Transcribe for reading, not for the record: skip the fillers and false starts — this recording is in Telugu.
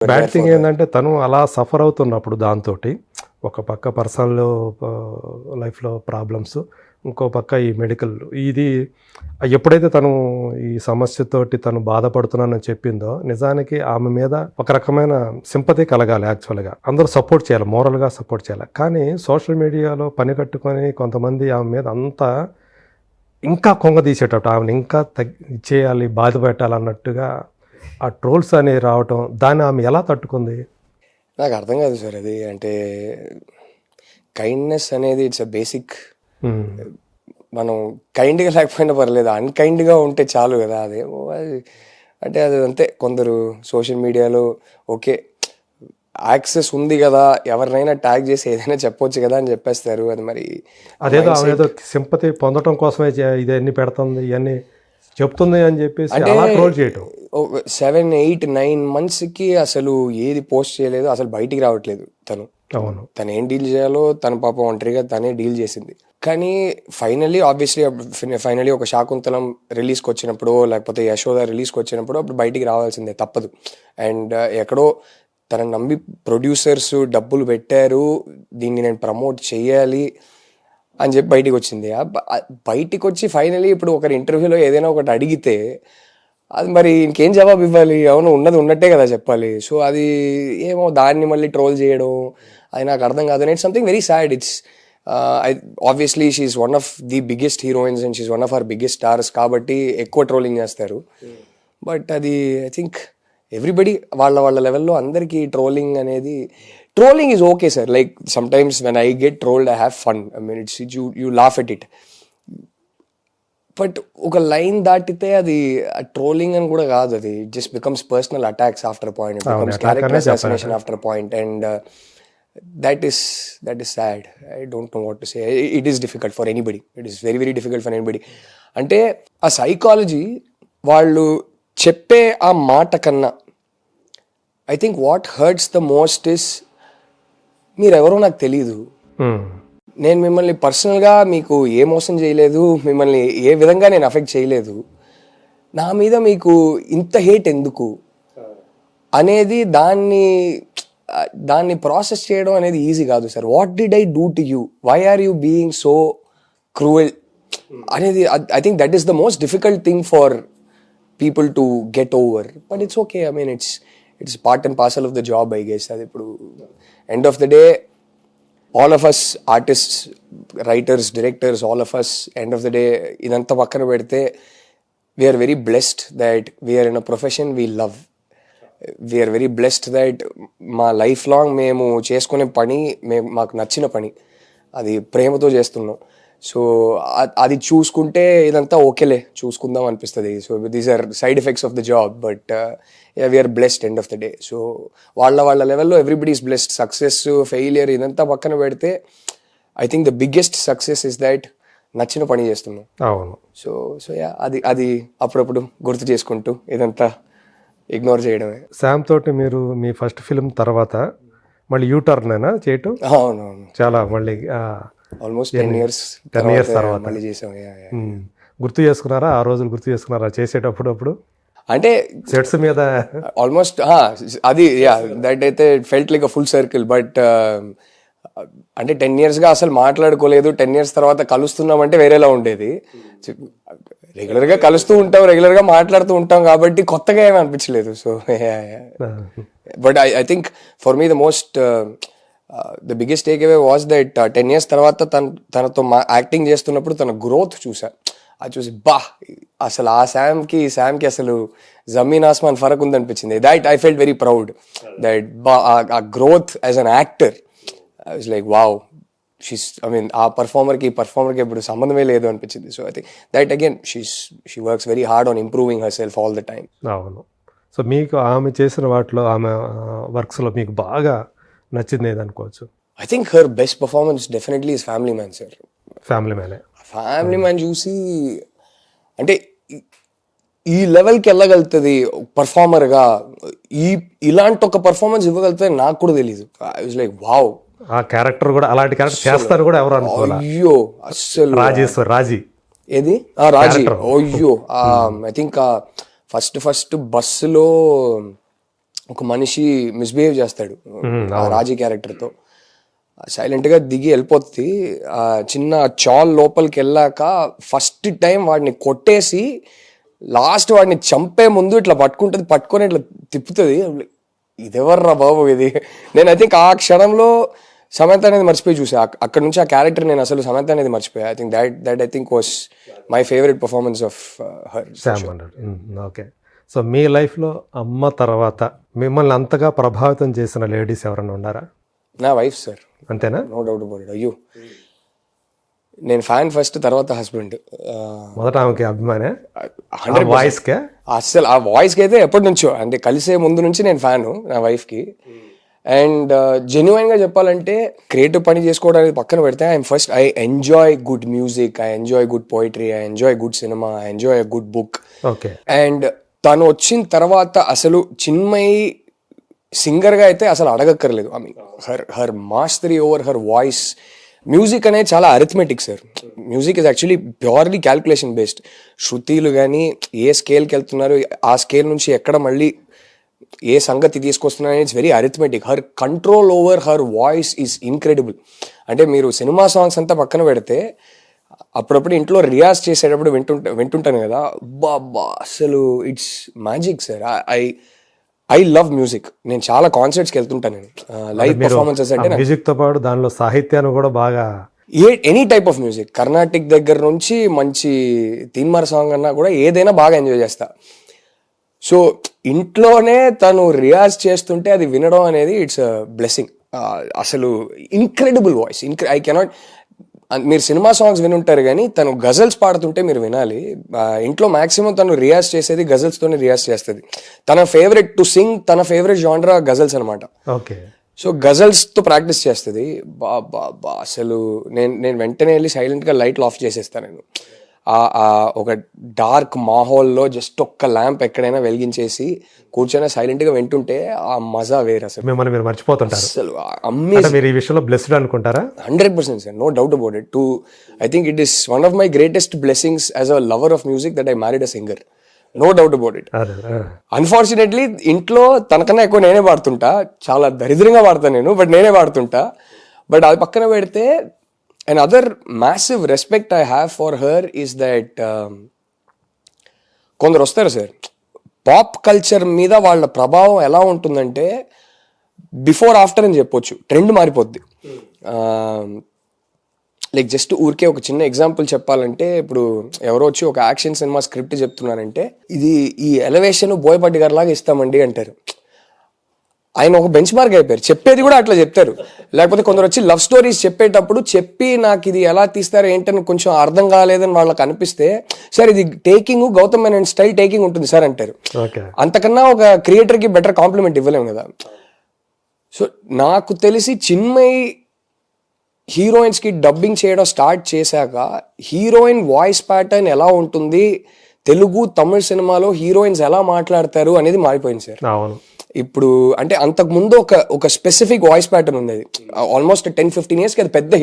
బ్యాడ్ థింగ్ ఏంటంటే తను అలా సఫర్ అవుతున్నప్పుడు దాంతోటి ఒక పక్క పర్సనల్ లైఫ్లో ప్రాబ్లమ్స్, ఇంకో పక్క ఈ మెడికల్ ఇది ఎప్పుడైతే తను ఈ సమస్యతోటి తను బాధపడుతున్నానని చెప్పిందో నిజానికి ఆమె మీద ఒక రకమైన సింపతి కలగాలి. యాక్చువల్గా అందరూ సపోర్ట్ చేయాలి, మోరల్గా సపోర్ట్ చేయాలి. కానీ సోషల్ మీడియాలో పని కట్టుకొని కొంతమంది ఆమె మీద అంతా ఇంకా కొంగదీసేటట్టు ఆమెను ఇంకా ఇచ్చేయాలి, బాధ పెట్టాలన్నట్టుగా ఆ ట్రోల్స్ అనేవి రావటం, దాన్ని ఆమె ఎలా తట్టుకుంది? నాకు అర్థం కాదు సార్ అది. అంటే కైండ్నెస్ అనేది ఇట్స్ అ బేసిక్. మనం కైండ్గా లేకపోయినా పర్లేదు, అన్కైండ్గా ఉంటే చాలు కదా. అదేమో అది అంటే అది అంతే. కొందరు సోషల్ మీడియాలో ఓకే యాక్సెస్ ఉంది కదా, ఎవరినైనా ట్యాగ్ చేసి ఏదైనా చెప్పొచ్చు కదా అని చెప్పేస్తారు. అది మరి అదేదో సింపతి పొందడం కోసమే ఇదన్నీ పెడుతుంది, ఇవన్నీ చెప్తుంది అని చెప్పేసి అంటే అలా ట్రోల్ చేయటం. 7, 8, 9 monthsకి అసలు ఏది పోస్ట్ చేయలేదు, అసలు బయటికి రావట్లేదు తను. అవును, తను ఏం డీల్ చేయాలో తన పాప ఒంటరిగా తనే డీల్ చేసింది. కానీ ఫైనల్లీ ఒక శాకుంతలం రిలీజ్కి వచ్చినప్పుడు, లేకపోతే యశోద రిలీజ్కి వచ్చినప్పుడు అప్పుడు బయటికి రావాల్సిందే, తప్పదు. అండ్ ఎక్కడో తన నమ్మి ప్రొడ్యూసర్స్ డబ్బులు పెట్టారు, దీన్ని నేను ప్రమోట్ చేయాలి అని చెప్పి బయటికి వచ్చింది. బయటికి వచ్చి ఫైనలీ ఇప్పుడు ఒకరి ఇంటర్వ్యూలో ఏదైనా ఒకటి అడిగితే అది మరి ఇంకేం జవాబు ఇవ్వాలి? అవును, ఉన్నది ఉన్నట్టే కదా చెప్పాలి. సో అది ఏమో దాన్ని మళ్ళీ ట్రోల్ చేయడం అది నాకు అర్థం కాదు. And it's something very sad. It's obviously she is one of the biggest heroines and she is one of our biggest stars కాబట్టి ఎక్కువ ట్రోలింగ్ చేస్తారు. బట్ అది ఐ థింక్ ఎవ్రీబడి వాళ్ళ లెవెల్లో అందరికీ trolling is okay, sir. Like sometimes when I get trolled, I have fun. I mean, it's you laugh at it. But ఒక లైన్ దాటితే అది ట్రోలింగ్ అని కూడా కాదు. అది just becomes personal attacks after point. It becomes character assassination after point. And that is sad. I don't know what to say. It is difficult for anybody. It is very, very difficult for anybody. అంటే ఆ సైకాలజీ వాళ్ళు చెప్పే ఆ మాట కన్నా I think what hurts the most is మీరెవరో నాకు తెలీదు, నేను మిమ్మల్ని పర్సనల్గా మీకు ఏ మోసం చేయలేదు, మిమ్మల్ని ఏ విధంగా నేను అఫెక్ట్ చేయలేదు, నా మీద మీకు ఇంత హేట్ ఎందుకు అనేది దాన్ని ప్రాసెస్ చేయడం అనేది ఈజీ కాదు sir. What did I do to you, why are you being so cruel అనేది I think that is the most difficult thing for people to get over. But it's okay. I mean it's part and parcel of the job, I guess. అది ఇప్పుడు end of the day all of us artists, writers, directors, all of us end of the day ఇదంతా పక్కన పెడితే we're very blessed that we are in a profession we love. We are very blessed that మా లైఫ్ లాంగ్ మేము చేసుకునే పని మాకు నచ్చిన పని, అది ప్రేమతో చేస్తున్నాం. సో అది చూసుకుంటే ఇదంతా ఓకేలే, చూసుకుందాం అనిపిస్తుంది. So these are side effects of the job. But we are blessed end of the day. So వాళ్ళ లెవెల్లో everybody is blessed. Success, failure ఇదంతా పక్కన పెడితే I think the biggest success is that నచ్చిన పని చేస్తున్నాం. అవును. సో యా అది అప్పుడప్పుడు గుర్తు చేసుకుంటూ ఇదంతా ఇగ్నోర్ చేయడమే. శామ్ తోటి మీరు మీ ఫస్ట్ ఫిల్మ్ తర్వాత మళ్ళీ యూటర్న్ అయినా చేయటం? అవునవును, చాలా మళ్ళీ ఆల్మోస్ట్ 10 years తర్వాత మళ్ళీ చేసాం. గుర్తు చేసుకున్నారా ఆ రోజులు? గుర్తు చేసుకున్నారా చేసేటప్పుడు? అంటే సెట్స్ మీద ఆల్మోస్ట్ అది దట్ అయితే felt like a full circle. But అంటే 10 yearsగా అసలు మాట్లాడుకోలేదు. 10 years తర్వాత కలుస్తున్నామంటే వేరేలా ఉండేది. రెగ్యులర్గా కలుస్తూ ఉంటాం, రెగ్యులర్గా మాట్లాడుతూ ఉంటాం కాబట్టి కొత్తగా ఏమీ అనిపించలేదు. So but I think for me the most the biggest take away was that 10 years తర్వాత తనతో యాక్టింగ్ చేస్తున్నప్పుడు తన గ్రోత్ అది చూసి అసలు ఆ శామ్కి అసలు జమీన్ ఆస్మాన్ ఫరక్ ఉందనిపించింది. That I felt very proud that ఆ growth as an actor. I was like wow, ఆ పర్ఫార్మర్కి ఇప్పుడు సంబంధమే లేదు అనిపించింది. So I think that again she works very hard on improving herself all the time. అవును. సో మీకు ఆమె చేసిన వాటిలో, ఆమె వర్క్స్లో మీకు బాగా నచ్చింది ఏదనుకోవచ్చు? I think her best performance definitely is Family Man sir. Family Man చూసి అంటే ఈ లెవెల్కి వెళ్ళగలుగుతుంది పర్ఫార్మర్గా, ఇలాంటి ఒక పర్ఫార్మెన్స్ ఇవ్వగలుగుతుంది నాకు కూడా తెలీదు. ఐ వాజ్ లైక్ వావ్, ఆ క్యారెక్టర్ కూడా అలాంటి క్యారెక్టర్ చేస్తారు కూడా ఎవరు అనుకోవాలి. అయ్యో అస్సలు రాజీ ఏది రాజీ, అయ్యో ఐ థింక్ ఫస్ట్ బస్సులో ఒక మనిషి మిస్బిహేవ్ చేస్తాడు ఆ రాజీ క్యారెక్టర్తో, సైలెంట్గా దిగి వెళ్ళిపోతుంది. ఆ చిన్న చాల్ లోపలికి వెళ్ళాక ఫస్ట్ టైం వాడిని కొట్టేసి లాస్ట్ వాడిని చంపే ముందు ఇట్లా పట్టుకుంటుంది, పట్టుకొని ఇట్లా తిప్పుతుంది. ఇదెవర్రా బాబు ఇది. నేను ఐ థింక్ ఆ క్షణంలో సమంత అనేది మర్చిపోయి చూసా. అక్కడ నుంచి ఆ క్యారెక్టర్ నేను అసలు సమంత అనేది మర్చిపోయా. I think that I think was my favourite performance of her. Okay. So మీ లైఫ్లో అమ్మ తర్వాత మిమ్మల్ని అంతగా ప్రభావితం చేసిన లేడీస్ ఎవరైనా ఉన్నారా? నా వైఫ్ సార్, అంతేనా? No doubt about it. అయ్యో, నేను ఫ్యాన్ ఫస్ట్, తర్వాత హస్బెండ్. మొదట ఆమెకి అభిమానే 100%. వాయిస్కే? అసలు ఆ వాయిస్కి అయితే ఎప్పటి నుంచో, అంటే కలిసే ముందు నుంచి నేను ఫ్యాను నా వైఫ్కి. అండ్ జెన్యున్గా చెప్పాలంటే క్రియేటివ్ పని చేసుకోవడానికి పక్కన పెడితే I enjoy good music, I enjoy good poetry, I enjoy good cinema, I enjoy good book. Okay. And తను వచ్చిన తర్వాత అసలు చిన్మయి సింగర్గా అయితే అసలు అడగక్కర్లేదు. I mean her mastery over her voice. Music అనేది చాలా arithmetic sir. Music is actually purely calculation based. శృతిలు కానీ ఏ స్కేల్కి వెళ్తున్నారు, ఆ స్కేల్ నుంచి ఎక్కడ మళ్ళీ ఏ సంగతి తీసుకొస్తున్నారు అనేది it's very arithmetic. Her control over her voice is incredible. అంటే మీరు సినిమా సాంగ్స్ అంతా పక్కన పెడితే అప్పుడప్పుడు ఇంట్లో రియాజ్ చేసేటప్పుడు వింటుంటాను కదా, బాబా అసలు it's magic sir. I love music. నేను చాలా కాన్సర్ట్స్కి వెళ్తుంటాను. నేను లైవ్ పర్ఫార్మెన్సెస్ అంటే మ్యూజిక్తో పాటు దానిలో సాహిత్యాన్ని కూడా బాగా, any type of music, Carnatic దగ్గర నుంచి మంచి తీన్మార్ సాంగ్ అన్నా కూడా ఏదైనా బాగా ఎంజాయ్ చేస్తా. సో ఇంట్లోనే తను రియాజ్ చేస్తుంటే అది వినడం అనేది ఇట్స్ బ్లెస్సింగ్. అసలు ఇన్క్రెడిబుల్ వాయిస్. I cannot. మీరు సినిమా సాంగ్స్ వినుంటారు కానీ తను గజల్స్ పాడుతుంటే మీరు వినాలి. ఇంట్లో మాక్సిమం తను రియాజ్ చేసేది గజల్స్తోనే రియాజ్ చేస్తుంది. తన ఫేవరెట్ టు సింగ్, తన ఫేవరెట్ జానరా గజల్స్ అనమాట. ఓకే. సో గజల్స్తో ప్రాక్టీస్ చేస్తుంది. బా అసలు నేను వెంటనే వెళ్ళి సైలెంట్గా లైట్లు ఆఫ్ చేసేస్తాను. నేను ఒక డార్క్ మాహోల్లో జస్ట్ ఒక్క ల్యాంప్ ఎక్కడైనా వెలిగించేసి కూర్చొని సైలెంట్గా వింటుంటే ఆ మజా వేరు. అసలు మిమ్మల్ని మీరు మర్చిపోతుంటారు. అసలు అమేజింగ్. మీరు ఈ విషయంలో బ్లెస్డ్ అనుకుంటారా? 100% sir, no doubt about it. I think it is one of my greatest blessings as a lover of music that I married a singer. No doubt about it. Unfortunately ఇంట్లో తనకన్నా ఎక్కువ నేనే పాడుతుంటా. చాలా దరిద్రంగా పాడతాను నేను, బట్ నేనే పాడుతుంటా. బట్ అది పక్కన పెడితే another massive respect I have for her is that కొందరు వస్తారు సార్, పాప్ కల్చర్ మీద వాళ్ళ ప్రభావం ఎలా ఉంటుందంటే బిఫోర్ ఆఫ్టర్ అని చెప్పొచ్చు. ట్రెండ్ మారిపోద్ది. లైక్ జస్ట్ ఊరికే ఒక చిన్న ఎగ్జాంపుల్ చెప్పాలంటే, ఇప్పుడు ఎవరో వచ్చి ఒక యాక్షన్ సినిమా స్క్రిప్ట్ చెప్తున్నారంటే, ఇది ఈ ఎలివేషన్ బోయపాటి గారి లాగా ఇస్తామండి అంటారు. ఆయన ఒక బెంచ్ మార్క్ అయిపోయారు. చెప్పేది కూడా అట్లా చెప్తారు. లేకపోతే కొందరు వచ్చి లవ్ స్టోరీస్ చెప్పేటప్పుడు చెప్పి నాకు ఇది ఎలా తీస్తారో ఏంటని కొంచెం అర్థం కాలేదని వాళ్ళకి అనిపిస్తే, సార్ ఇది taking Gautham Menon style taking ఉంటుంది సార్ అంటారు. అంతకన్నా ఒక క్రియేటర్కి బెటర్ కాంప్లిమెంట్ ఇవ్వలేము కదా. సో నాకు తెలిసి చిన్మయి హీరోయిన్స్కి డబ్బింగ్ చేయడం స్టార్ట్ చేశాక హీరోయిన్ వాయిస్ ప్యాటర్న్ ఎలా ఉంటుంది, తెలుగు తమిళ సినిమాలో హీరోయిన్స్ ఎలా మాట్లాడతారు అనేది మారిపోయింది సార్. ఇప్పుడు అంటే అంతకు ముందు ఒక స్పెసిఫిక్ వాయిస్ ప్యాటర్న్ ఉండేది. ఆల్మోస్ట్ 10-15 years అది పెద్ద హిట్.